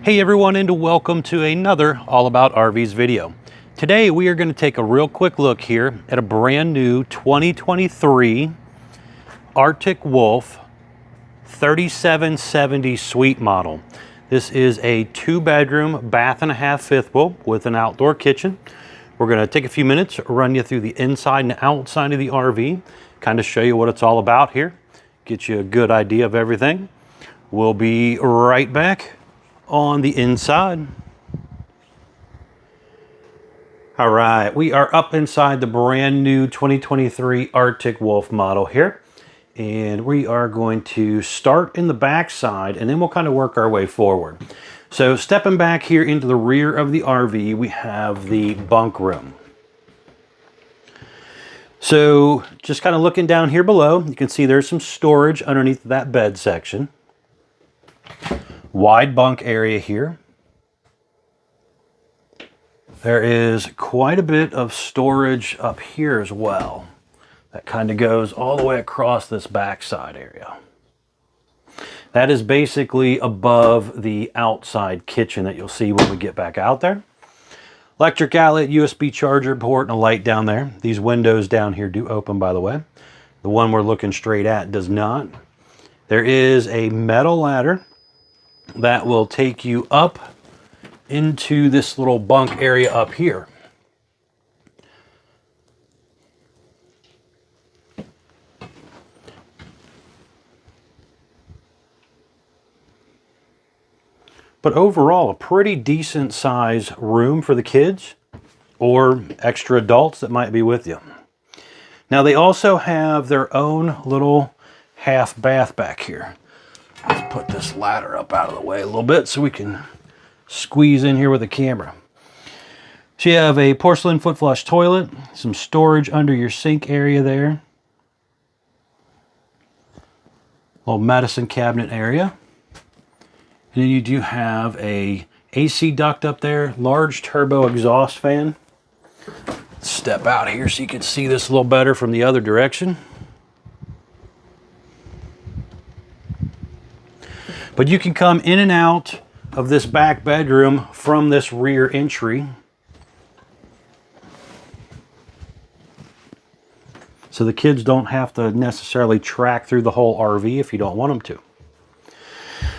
Hey everyone, and welcome to another All About RVs video. Today we are going to take a real quick look here at a brand new 2023 Arctic Wolf 3770 Suite model. This is a 2-bedroom, bath and a half fifth wheel with an outdoor kitchen. We're going to take a few minutes, run you through the inside and outside of the RV, kind of show you what it's all about here, get you a good idea of everything. We'll be right back on the inside. All right, we are up inside the brand new 2023 Arctic Wolf model here, and we are going to start in the back side and then we'll kind of work our way forward. So stepping back here into the rear of the RV, we have the bunk room. So just kind of looking down here below, you can see there's some storage underneath that bed section. Wide bunk area here. There is quite a bit of storage up here as well. That kind of goes all the way across this backside area. That is basically above the outside kitchen that you'll see when we get back out there. Electric outlet, USB charger port, and a light down there. These windows down here do open, by the way. The one we're looking straight at does not. There is a metal ladder that will take you up into this little bunk area up here. But overall, a pretty decent size room for the kids or extra adults that might be with you. Now they also have their own little half bath back here. Let's put this ladder up out of the way a little bit so we can squeeze in here with the camera. So you have a porcelain foot flush toilet, some storage under your sink area there. Little medicine cabinet area. And then you do have a AC duct up there, large turbo exhaust fan. Let's step out here so you can see this a little better from the other direction. But you can come in and out of this back bedroom from this rear entry. So the kids don't have to necessarily track through the whole RV if you don't want them to.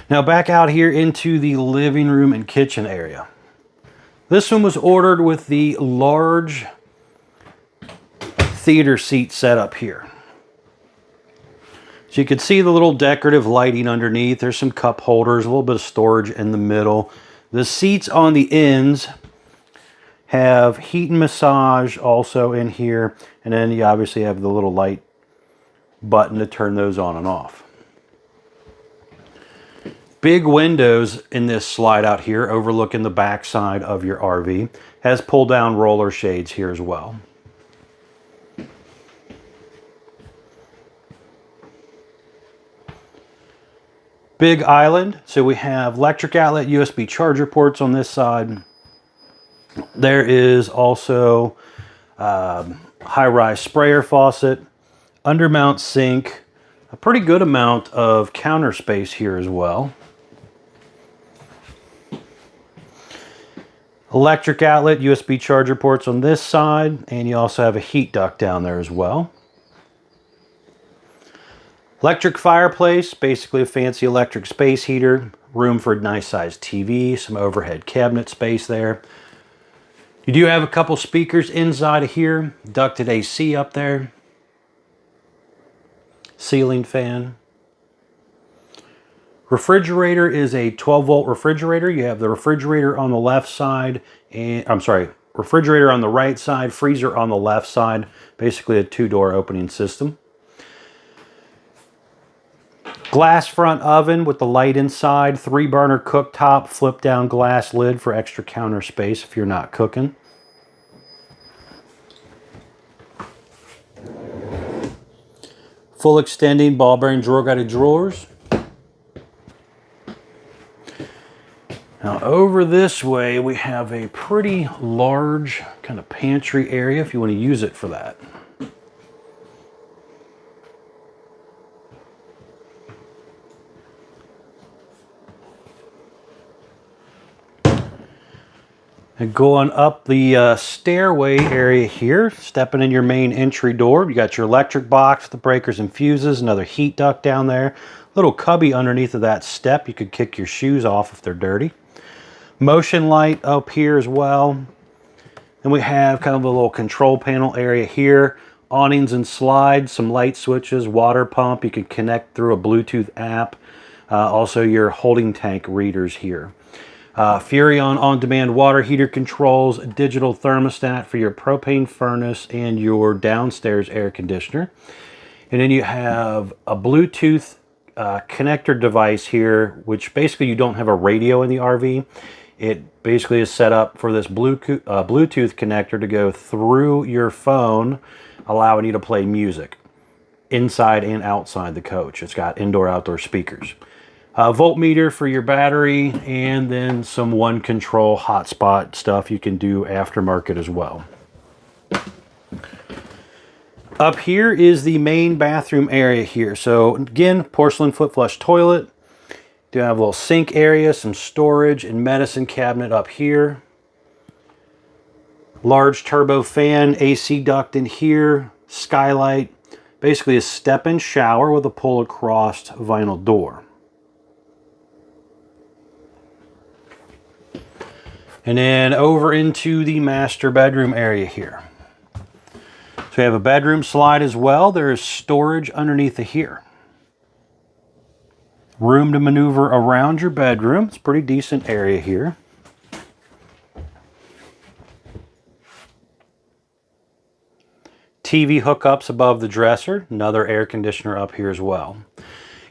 Now back out here into the living room and kitchen area. This one was ordered with the large theater seat setup here. So you can see the little decorative lighting underneath. There's some cup holders, a little bit of storage in the middle. The seats on the ends have heat and massage also in here. And then you obviously have the little light button to turn those on and off. Big windows in this slide out here overlooking the back side of your RV. Has pull down roller shades here as well. Big island, so we have electric outlet, USB charger ports on this side. There is also high-rise sprayer faucet, undermount sink, a pretty good amount of counter space here as well. Electric outlet, USB charger ports on this side, and you also have a heat duct down there as well. Electric fireplace, basically a fancy electric space heater, room for a nice sized TV, some overhead cabinet space there. You do have a couple speakers inside of here, ducted AC up there, ceiling fan. Refrigerator is a 12-volt refrigerator. You have the refrigerator on the left side, and refrigerator on the right side, freezer on the left side, basically a 2-door opening system. Glass front oven with the light inside, 3-burner cooktop, flip down glass lid for extra counter space if you're not cooking. Full extending ball bearing drawer guided drawers. Now over this way we have a pretty large kind of pantry area if you want to use it for that. And going up the stairway area here, stepping in your main entry door, you got your electric box, the breakers and fuses, another heat duct down there, little cubby underneath of that step. You could kick your shoes off if they're dirty. Motion light up here as well. And we have kind of a little control panel area here, awnings and slides, some light switches, water pump. You can connect through a Bluetooth app. Also your holding tank readers here. Furrion on-demand water heater controls, a digital thermostat for your propane furnace and your downstairs air conditioner. And then you have a Bluetooth connector device here, which basically you don't have a radio in the RV. It basically is set up for this Bluetooth connector to go through your phone, allowing you to play music inside and outside the coach. It's got indoor-outdoor speakers. Voltmeter for your battery, and then some one control hotspot stuff you can do aftermarket as well. Up here is the main bathroom area here. So again, porcelain foot flush toilet. Do have a little sink area, some storage and medicine cabinet up here. Large turbo fan, AC duct in here, skylight. Basically a step-in shower with a pull across vinyl door. And then over into the master bedroom area here. So we have a bedroom slide as well. There is storage underneath of here. Room to maneuver around your bedroom. It's a pretty decent area here. TV hookups above the dresser. Another air conditioner up here as well.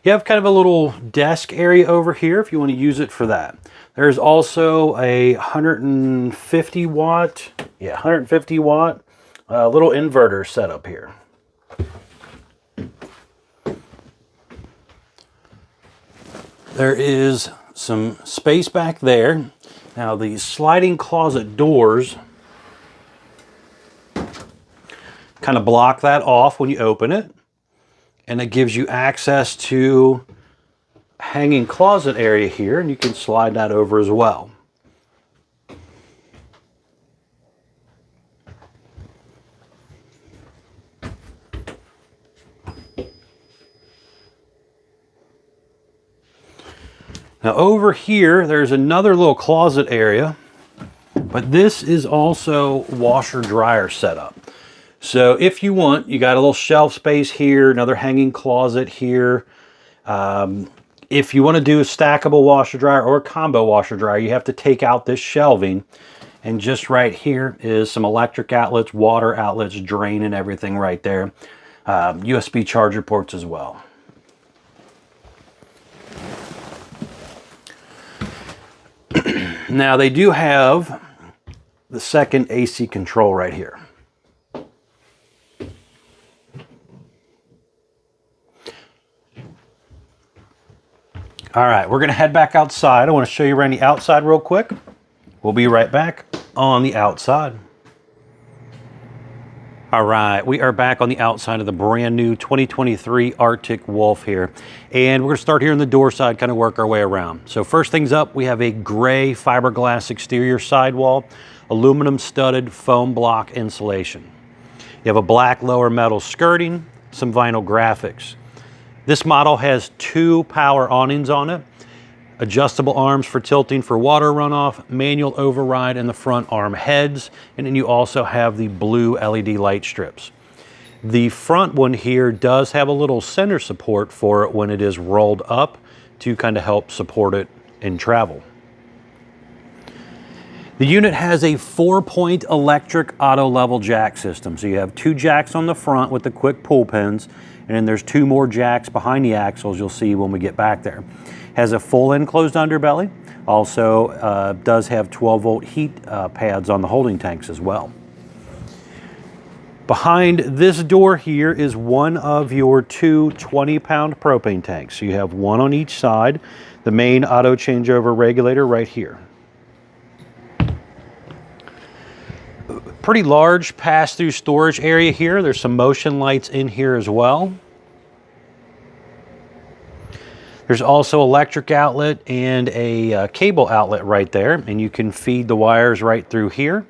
You have kind of a little desk area over here if you want to use it for that. There's also a 150 watt little inverter setup here. There is some space back there. Now these sliding closet doors kind of block that off when you open it, and it gives you access to hanging closet area here, and you can slide that over as well. Now over here, there's another little closet area, but this is also washer dryer setup. So if you want, you got a little shelf space here, another hanging closet here. If you want to do a stackable washer dryer or a combo washer dryer, you have to take out this shelving. And just right here is some electric outlets, water outlets, drain and everything right there. USB charger ports as well. Now they do have the second AC control right here. All right, we're gonna head back outside. I wanna show you around the outside real quick. We'll be right back on the outside. All right, we are back on the outside of the brand new 2023 Arctic Wolf here. And we're gonna start here on the door side, kind of work our way around. So first things up, we have a gray fiberglass exterior sidewall, aluminum studded foam block insulation. You have a black lower metal skirting, some vinyl graphics. This model has 2 power awnings on it, adjustable arms for tilting for water runoff, manual override in the front arm heads, and then you also have the blue LED light strips. The front one here does have a little center support for it when it is rolled up to kind of help support it in travel. The unit has a 4-point electric auto level jack system. So you have 2 jacks on the front with the quick pull pins, and then there's 2 more jacks behind the axles you'll see when we get back there. Has a full enclosed underbelly. Also does have 12-volt heat pads on the holding tanks as well. Behind this door here is one of your 2 20-pound propane tanks. So you have one on each side. The main auto changeover regulator right here. Pretty large pass-through storage area here. There's some motion lights in here as well. There's also electric outlet and a cable outlet right there, and you can feed the wires right through here,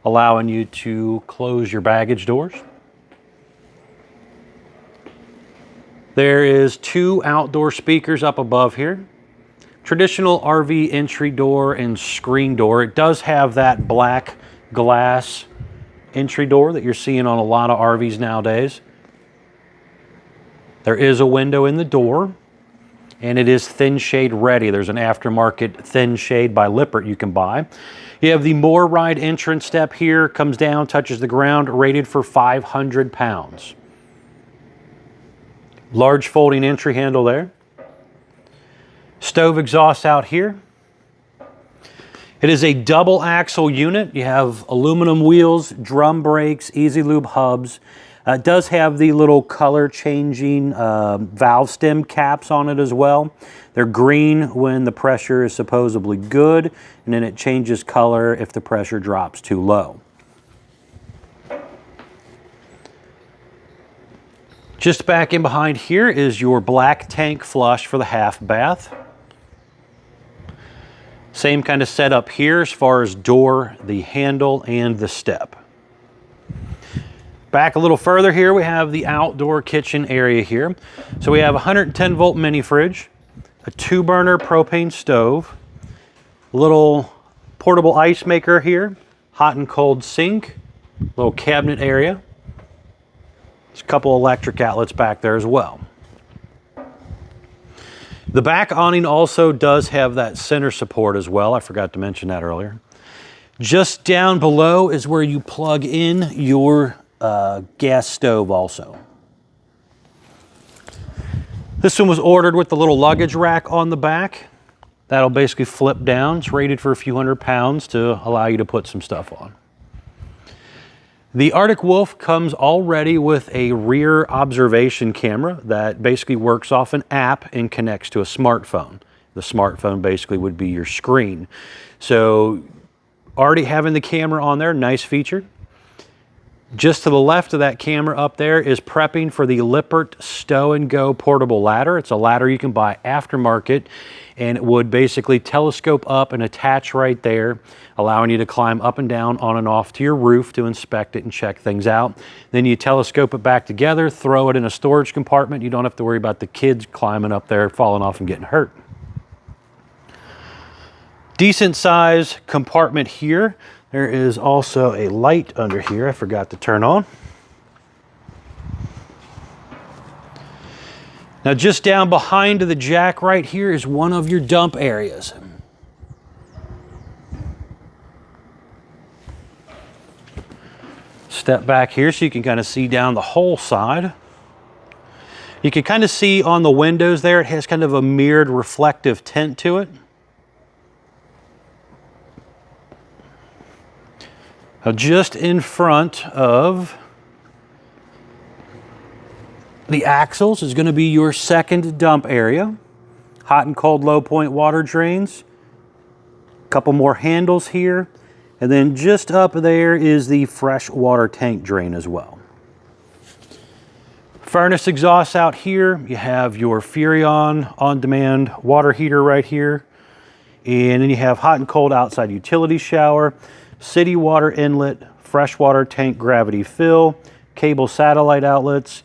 allowing you to close your baggage doors. There is 2 outdoor speakers up above here. Traditional RV entry door and screen door. It does have that black glass entry door that you're seeing on a lot of RVs nowadays. There is a window in the door, and it is thin shade ready. There's an aftermarket thin shade by Lippert you can buy. You have the More Ride entrance step here, comes down, touches the ground, rated for 500 pounds. Large folding entry handle there. Stove exhaust out here. It is a double axle unit. You have aluminum wheels, drum brakes, easy lube hubs. It does have the little color changing valve stem caps on it as well. They're green when the pressure is supposedly good, and then it changes color if the pressure drops too low. Just back in behind here is your black tank flush for the half bath. Same kind of setup here as far as door, the handle, and the step. Back a little further here, we have the outdoor kitchen area here. So we have a 110 volt mini fridge, a 2-burner propane stove, a little portable ice maker here, hot and cold sink, little cabinet area. There's a couple electric outlets back there as well. The back awning also does have that center support as well. I forgot to mention that earlier. Just down below is where you plug in your gas stove also. This one was ordered with the little luggage rack on the back. That'll basically flip down. It's rated for a few hundred pounds to allow you to put some stuff on. The Arctic Wolf comes already with a rear observation camera that basically works off an app and connects to a smartphone. The smartphone basically would be your screen. So already having the camera on there, nice feature. Just to the left of that camera up there is prepping for the Lippert Stow and Go portable ladder. It's a ladder you can buy aftermarket, and it would basically telescope up and attach right there, allowing you to climb up and down, on and off to your roof to inspect it and check things out. Then you telescope it back together, throw it in a storage compartment. You don't have to worry about the kids climbing up there, falling off and getting hurt. Decent size compartment here. There is also a light under here I forgot to turn on. Now just down behind the jack right here is one of your dump areas. Step back here so you can kind of see down the whole side. You can kind of see on the windows there, it has kind of a mirrored reflective tint to it. Now just in front of the axles is going to be your second dump area. Hot and cold low point water drains. A couple more handles here. And then just up there is the fresh water tank drain as well. Furnace exhaust out here. You have your Furrion on-demand water heater right here. And then you have hot and cold outside utility shower. City water inlet, freshwater tank gravity fill, cable satellite outlets,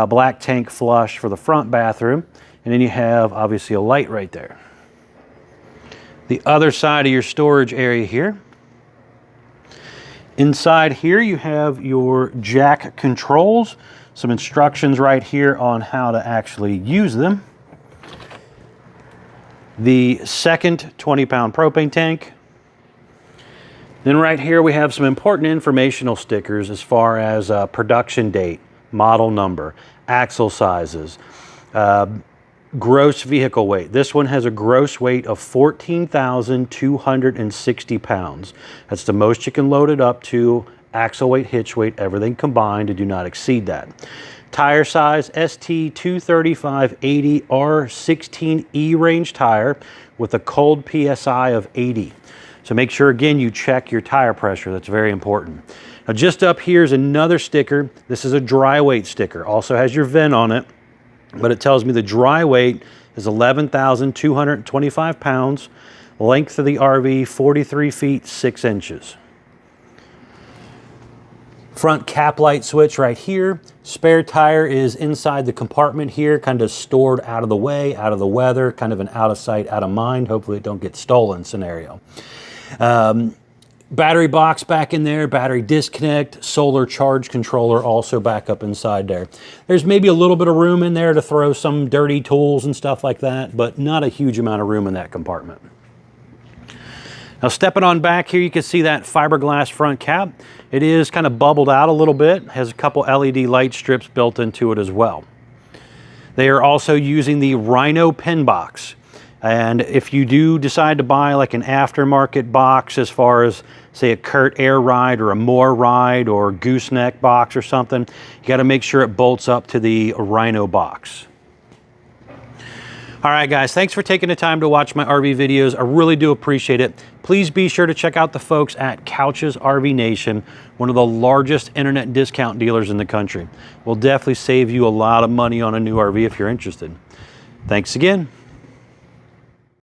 black tank flush for the front bathroom, and then you have obviously a light right there. The other side of your storage area here. Inside here you have your jack controls, some instructions right here on how to actually use them. The second 20-pound propane tank. Then right here we have some important informational stickers as far as production date, model number, axle sizes, gross vehicle weight. This one has a gross weight of 14,260 pounds. That's the most you can load it up to, axle weight, hitch weight, everything combined, to do not exceed that. Tire size, ST 235/80 R16E range tire with a cold PSI of 80. So make sure, again, you check your tire pressure. That's very important. Now just up here is another sticker. This is a dry weight sticker. Also has your VIN on it, but it tells me the dry weight is 11,225 pounds. Length of the RV, 43 feet, 6 inches. Front cap light switch right here. Spare tire is inside the compartment here, kind of stored out of the way, out of the weather, kind of an out of sight, out of mind. Hopefully it don't get stolen scenario. Battery box back in there, battery disconnect, solar charge controller also back up inside there. There's maybe a little bit of room in there to throw some dirty tools and stuff like that, but not a huge amount of room in that compartment. Now stepping on back here, you can see that fiberglass front cap. It is kind of bubbled out a little bit, has a couple LED light strips built into it as well. They are also using the Rhino pin box. And if you do decide to buy like an aftermarket box as far as say a Kurt Air Ride or a Moore Ride or Gooseneck box or something, you got to make sure it bolts up to the Rhino box. All right, guys, thanks for taking the time to watch my RV videos. I really do appreciate it. Please be sure to check out the folks at Couch's RV Nation, one of the largest internet discount dealers in the country. We'll definitely save you a lot of money on a new RV if you're interested. Thanks again.